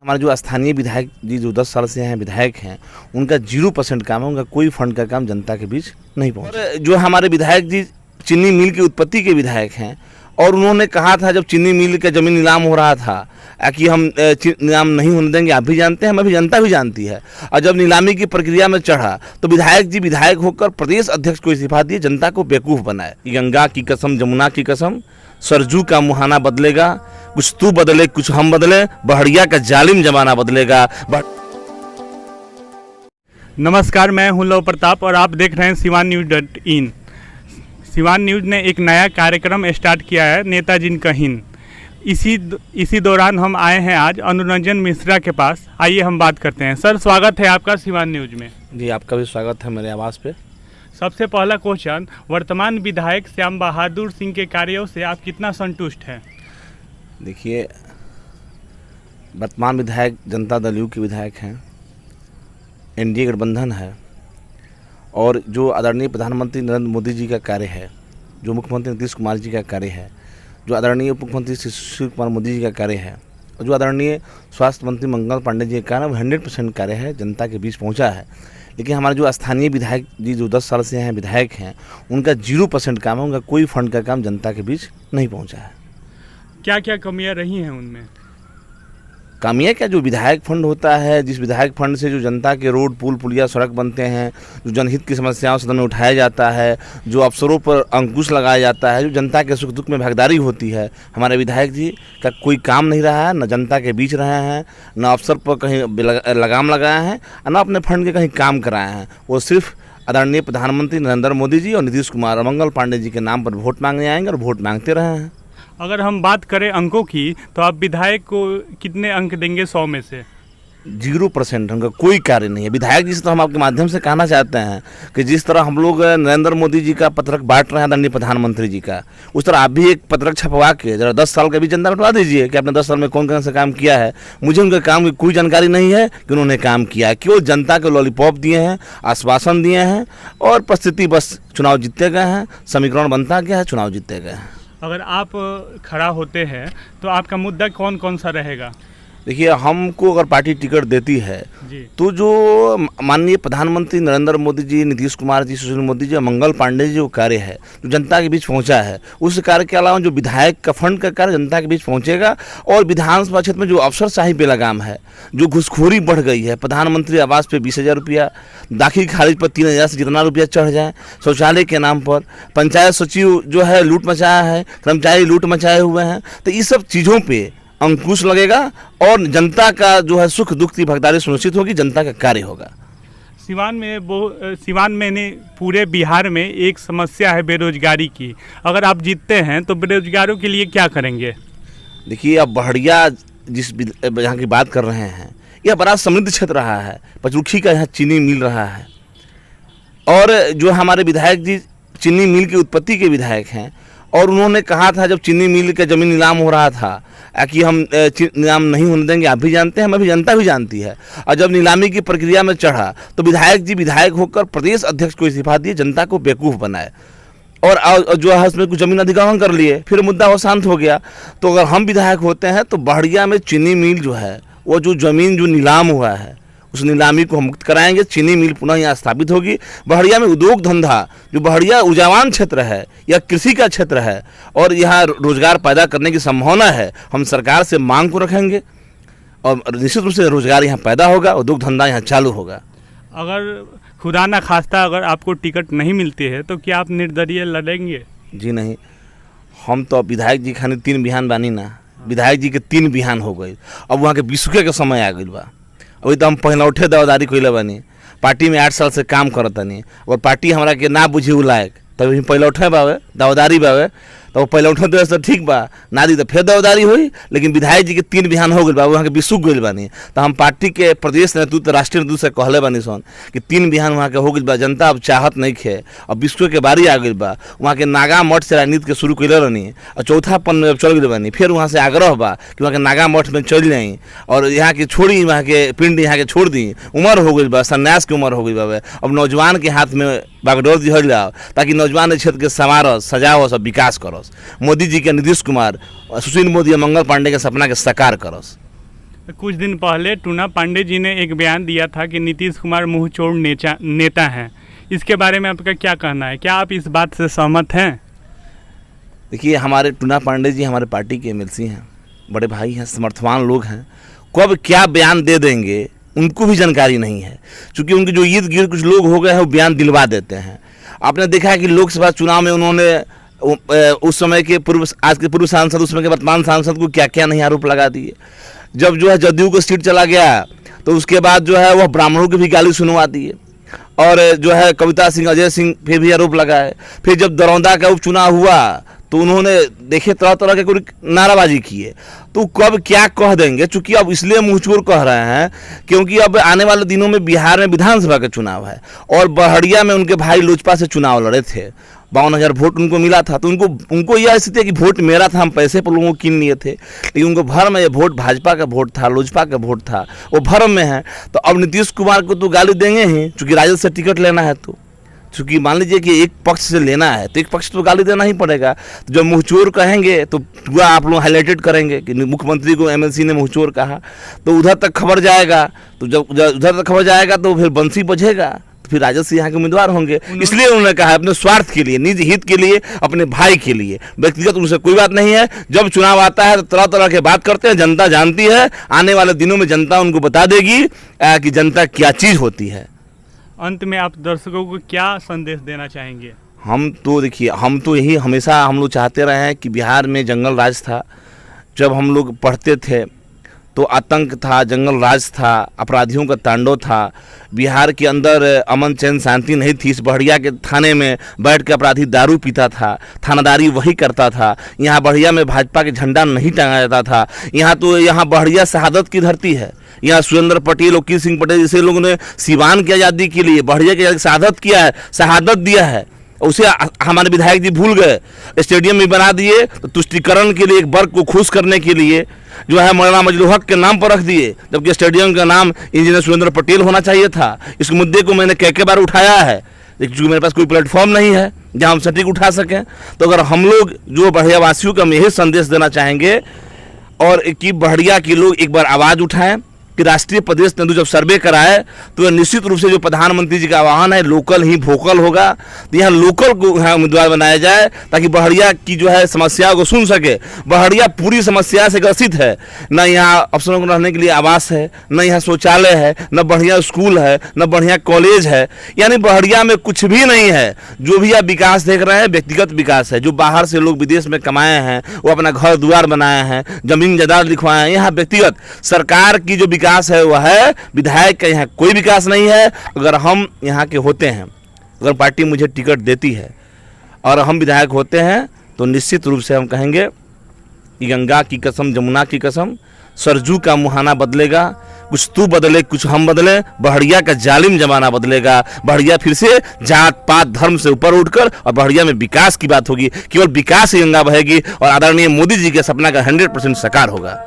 हमारे जो स्थानीय विधायक जी जो 10 साल से हैं विधायक हैं, उनका 0% काम है, उनका कोई फंड का काम जनता के बीच नहीं पहुंचा। और जो हमारे विधायक जी चीनी मिल की उत्पत्ति के विधायक हैं, और उन्होंने कहा था जब चीनी मिल का जमीन नीलाम हो रहा था कि हम नीलाम नहीं होने देंगे, आप भी जानते हैं, हमें भी जनता भी जानती है। और जब नीलामी की प्रक्रिया में चढ़ा तो विधायक जी विधायक होकर प्रदेश अध्यक्ष को इस्तीफा दिए, जनता को बेवकूफ़ बनाए। गंगा की कसम, जमुना की कसम, सरजू का मुहाना बदलेगा, कुछ तू बदले कुछ हम बदले, बहड़िया का जालिम जमाना बदलेगा। नमस्कार, मैं हूं लव प्रताप और आप देख रहे हैं सिवान न्यूज़.in। सिवान न्यूज़ ने एक नया कार्यक्रम स्टार्ट किया है, नेताजी का हिंद। इसी दौरान हम आए हैं आज अनुरंजन मिश्रा के पास। आइए हम बात करते हैं। सर, स्वागत है आपका सिवान न्यूज़ में। जी, आपका भी स्वागत है मेरे आवाज़ पे। सबसे पहला क्वेश्चन, वर्तमान विधायक श्याम बहादुर सिंह के कार्यों से आप कितना संतुष्ट हैं? देखिए, वर्तमान विधायक जनता दल यू के विधायक हैं, एनडीए गठबंधन है, और जो आदरणीय प्रधानमंत्री नरेंद्र मोदी जी का कार्य है, जो मुख्यमंत्री नीतीश कुमार जी का कार्य है, जो आदरणीय उप मुख्यमंत्री सुशील कुमार मोदी जी का कार्य है, और जो आदरणीय स्वास्थ्य मंत्री मंगल पांडे जी का कार्य है, वो 100% कार्य है, जनता के बीच पहुंचा है। लेकिन हमारे जो स्थानीय विधायक जी जो 10 साल से हैं विधायक हैं, उनका 0% काम है, उनका कोई फंड का काम जनता के बीच नहीं पहुँचा है। क्या क्या कमियाँ रही हैं उनमें? कामिया क्या, जो विधायक फंड होता है, जिस विधायक फंड से जो जनता के रोड पुल पुलिया सड़क बनते हैं, जो जनहित की समस्याओं सदन में उठाया जाता है, जो अफसरों पर अंकुश लगाया जाता है, जो जनता के सुख दुख में भागीदारी होती है, हमारे विधायक जी का कोई काम नहीं रहा है। न जनता के बीच रहे हैं, न अफसर पर कहीं लगाम लगाए हैं, न अपने फंड के कहीं काम कराए हैं। वो सिर्फ आदरणीय प्रधानमंत्री नरेंद्र मोदी जी और नीतीश कुमार और मंगल पांडे जी के नाम पर वोट मांगने आएंगे और वोट मांगते रहे हैं। अगर हम बात करें अंकों की, तो आप विधायक को कितने अंक देंगे 100 में से? 0%। उनका कोई कार्य नहीं है। विधायक जी से तो हम आपके माध्यम से कहना चाहते हैं कि जिस तरह हम लोग नरेंद्र मोदी जी का पत्रक बांट रहे हैं आदरणीय प्रधानमंत्री जी का, उस तरह आप भी एक पत्रक छपवा के जरा 10 साल का भी जनता बता दीजिए कि आपने 10 साल में कौन कौन सा काम किया है। मुझे उनके काम की कोई जानकारी नहीं है कि उन्होंने काम किया है। केवल जनता को लॉलीपॉप दिए हैं, आश्वासन दिए हैं, और परिस्थिति बस चुनाव जीतते गए हैं, समीकरण बनता गया है, चुनाव जीतते गए हैं। अगर आप खड़ा होते हैं तो आपका मुद्दा कौन कौन सा रहेगा? देखिए, हमको अगर पार्टी टिकट देती है जी, तो जो माननीय प्रधानमंत्री नरेंद्र मोदी जी, नीतीश कुमार जी, सुशील मोदी जी और मंगल पांडे जी जो कार्य है, जो जनता के बीच पहुंचा है, उस कार्य के अलावा जो विधायक का फंड का कार्य जनता के बीच पहुंचेगा। और विधानसभा क्षेत्र में जो अफसरशाही पे लगाम है, जो घुसखोरी बढ़ गई है, प्रधानमंत्री आवास पे 20,000 रुपया, दाखिल खारिज पर 3,000 से जितना रुपया चढ़ जाए, शौचालय के नाम पर पंचायत सचिव जो है लूट मचाया है, कर्मचारी लूट मचाए हुए हैं, तो इस सब चीज़ों पर अंकुश लगेगा और जनता का जो है सुख दुख की भागीदारी सुनिश्चित होगी, जनता का कार्य होगा। सिवान में नहीं, पूरे बिहार में एक समस्या है बेरोजगारी की। अगर आप जीतते हैं तो बेरोजगारों के लिए क्या करेंगे? देखिए, अब बहड़िया जहाँ की बात कर रहे हैं, यह बड़ा समृद्ध क्षेत्र रहा है। पचरुखी का यहाँ चीनी मिल रहा है, और जो हमारे विधायक जी चीनी मिल की उत्पत्ति के विधायक हैं, और उन्होंने कहा था जब चीनी मिल का जमीन नीलाम हो रहा था कि हम नीलाम नहीं होने देंगे, आप भी जानते हैं, हमें भी जनता भी जानती है। और जब नीलामी की प्रक्रिया में चढ़ा तो विधायक जी विधायक होकर प्रदेश अध्यक्ष को इस्तीफा दिए, जनता को बेवकूफ़ बनाए, और जो है उसमें कुछ जमीन अधिग्रहण कर लिए, फिर मुद्दा वो शांत हो गया। तो अगर हम विधायक होते हैं तो बहड़िया में चीनी मिल जो है, वो जो ज़मीन जो नीलाम हुआ है, उस नीलामी को हम मुक्त कराएंगे, चीनी मिल पुनः यहाँ स्थापित होगी। बहड़िया में उद्योग धंधा, जो बहड़िया ऊर्जावान क्षेत्र है या कृषि का क्षेत्र है, और यहाँ रोजगार पैदा करने की संभावना है, हम सरकार से मांग को रखेंगे और निश्चित रूप से रोजगार यहाँ पैदा होगा, उद्योग धंधा यहाँ चालू होगा। अगर खुदा ना खास्ता अगर आपको टिकट नहीं मिलती है तो क्या आप निर्दलीय लड़ेंगे? जी नहीं, हम तो विधायक जी खाने 3 बिहान बानी ना, विधायक जी के 3 बिहान हो गई। अब वहाँ के बिसुके के समय आ गई बा। अभी तो हम पहलौठे दावेदारी कैले बानी, पार्टी में 8 साल से काम करतनी, और पार्टी हमरा के ना बुझी उ लायक, तभी पहलौठे बावे दावेदारी बावे, तो वो पहलौठे दे से ठीक बा, ना दी तो फिर दावेदारी हुई। लेकिन विधायक जी के 3 बिहान हो गई बा, वहाँ के बिसुक गई बानी। तो हम पार्टी के प्रदेश नेतृत्व, राष्ट्रीय नेतृत्व से कहले बानी सन कि 3 बिहान वहाँ के हो गई बा, जनता अब चाहत नहीं खे, अब बिसुक के बारी आ गई बा। वहाँ के नागा मठ से राजनीति के शुरू कैले रहनी, और चौथापन में चल गई बानी। फिर वहाँ से आग्रह बा कि वहाँ के नागा मठ में चल जाई, और यहाँ के छोड़ी, वहाँ के पिंड यहाँ के छोड़ दी। उम्र हो गई बा, संन्यास की उम्र हो गई बा। अब नौजवान के हाथ में बागडोर दिहल जाओ, ताकि नौजवान क्षेत्र के संवारस, सजावस और विकास करस। मोदी जी के, नीतीश कुमार, सुशील मोदी और मंगल पांडे के सपना के साकार करस। कुछ दिन पहले टूना पांडे जी ने एक बयान दिया था कि नीतीश कुमार मुंहतोड़ नेता हैं। इसके बारे में आपका क्या कहना है? क्या आप इस बात से सहमत हैं? देखिए, हमारे टूना पांडे जी हमारे पार्टी के एमएलसी हैं, बड़े भाई हैं, समर्थवान लोग हैं। कब क्या बयान दे देंगे उनको भी जानकारी नहीं है, क्योंकि उनके जो इर्द गिर्द कुछ लोग हो गए हैं वो बयान दिलवा देते हैं। आपने देखा है कि लोकसभा चुनाव में उन्होंने उस समय के आज के पूर्व सांसद, उस समय के वर्तमान सांसद को क्या क्या नहीं आरोप लगा दिए। जब जो है जदयू को सीट चला गया तो उसके बाद जो है वह ब्राह्मणों की भी गाली सुनवा दिए, और जो है कविता सिंह, अजय सिंह पे भी आरोप लगाए। फिर जब दरौंदा का उपचुनाव हुआ तो उन्होंने देखे तरह तरह के कोई नाराबाजी किए। तो कब क्या कह देंगे, चूंकि अब इसलिए मुंहचोर कह रहे हैं क्योंकि अब आने वाले दिनों में बिहार में विधानसभा का चुनाव है, और बहड़िया में उनके भाई लोजपा से चुनाव लड़े थे, 52,000 वोट उनको मिला था। तो उनको यह स्थिति है कि वोट मेरा था, हम पैसे पर लोगों को कीन लिए थे, लेकिन उनको भरम है ये वोट भाजपा का वोट था, लोजपा का वोट था, वो भरम में है। तो अब नीतीश कुमार को तो गाली देंगे ही, चूंकि राजद से टिकट लेना है। तो चूंकि मान लीजिए कि एक पक्ष से लेना है तो एक पक्ष तो गाली देना ही पड़ेगा। तो जब मुंहचोर कहेंगे तो पूरा आप लोग हाईलाइटेड करेंगे कि मुख्यमंत्री को एमएलसी ने मुंहचोर कहा, तो उधर तक खबर जाएगा। तो जब उधर तक खबर जाएगा तो फिर बंसी बजेगा, तो फिर राजद से यहाँ के उम्मीदवार होंगे। इसलिए उन्होंने कहा अपने स्वार्थ के लिए, निजी हित के लिए, अपने भाई के लिए, व्यक्तिगत उनसे कोई बात नहीं है। जब चुनाव आता है तो तरह तरह के बात करते हैं, जनता जानती है। आने वाले दिनों में जनता उनको बता देगी कि जनता क्या चीज़ होती है। अंत में आप दर्शकों को क्या संदेश देना चाहेंगे? हम तो देखिए, हम तो यही हमेशा हम लोग चाहते रहे हैं कि बिहार में जंगल राज था। जब हम लोग पढ़ते थे तो आतंक था, जंगल राज था, अपराधियों का तांडव था। बिहार के अंदर अमन चैन शांति नहीं थी। इस बहड़िया के थाने में बैठ के अपराधी दारू पीता था, थानादारी वही करता था। यहाँ बहड़िया में भाजपा के झंडा नहीं टांगा जाता था। यहाँ बहड़िया शहादत की धरती है। यहाँ सुरेंद्र पटेल, वकील सिंह पटेल जैसे लोगों ने सिवान की आज़ादी के लिए, बहड़िया की शहादत किया है, शहादत दिया है। उसे हमारे विधायक जी भूल गए, स्टेडियम में बना दिए। तो तुष्टिकरण के लिए, एक वर्ग को खुश करने के लिए जो है मौलाना मजलू हक के नाम पर रख दिए, जबकि स्टेडियम का नाम इंजीनियर सुरेंद्र पटेल होना चाहिए था। इस मुद्दे को मैंने कई बार उठाया है, लेकिन चूँकि मेरे पास कोई प्लेटफॉर्म नहीं है जहाँ हम सटीक उठा सकें। तो अगर हम लोग जो बहड़िया वासियों को हम यही संदेश देना चाहेंगे और कि बहड़िया के लोग एक बार आवाज़ उठाएं कि राष्ट्रीय प्रदेश नंदू जब सर्वे कराए तो निश्चित रूप से जो प्रधानमंत्री जी का आह्वान है, लोकल ही भोकल होगा। तो यहाँ लोकल को यहाँ उम्मीदवार बनाया जाए ताकि बहड़िया की जो है समस्याओं को सुन सके। बहड़िया पूरी समस्या से ग्रसित है, न यहाँ अफसरों को रहने के लिए आवास है, न यहाँ शौचालय है, न बढ़िया स्कूल है, न बढ़िया कॉलेज है। यानी बहड़िया में कुछ भी नहीं है। जो भी आप विकास देख रहे हैं व्यक्तिगत विकास है। जो बाहर से लोग विदेश में कमाए हैं, वो अपना घर द्वार बनाए हैं, जमीन जायदाद लिखवाए हैं। यहाँ व्यक्तिगत सरकार की जो विकास है वह है, विधायक का यहाँ कोई विकास नहीं है। अगर हम यहाँ के होते हैं, अगर पार्टी मुझे टिकट देती है और हम विधायक होते हैं तो निश्चित रूप से हम कहेंगे कि गंगा की कसम, जमुना की कसम, सरजू का मुहाना बदलेगा। कुछ तू बदले, कुछ हम बदले, बहड़िया का जालिम जमाना बदलेगा। बहड़िया फिर से जात पात धर्म से ऊपर उठकर और बहड़िया में विकास की बात होगी। केवल विकास ही गंगा बहेगी और आदरणीय मोदी जी के सपना का 100% साकार होगा।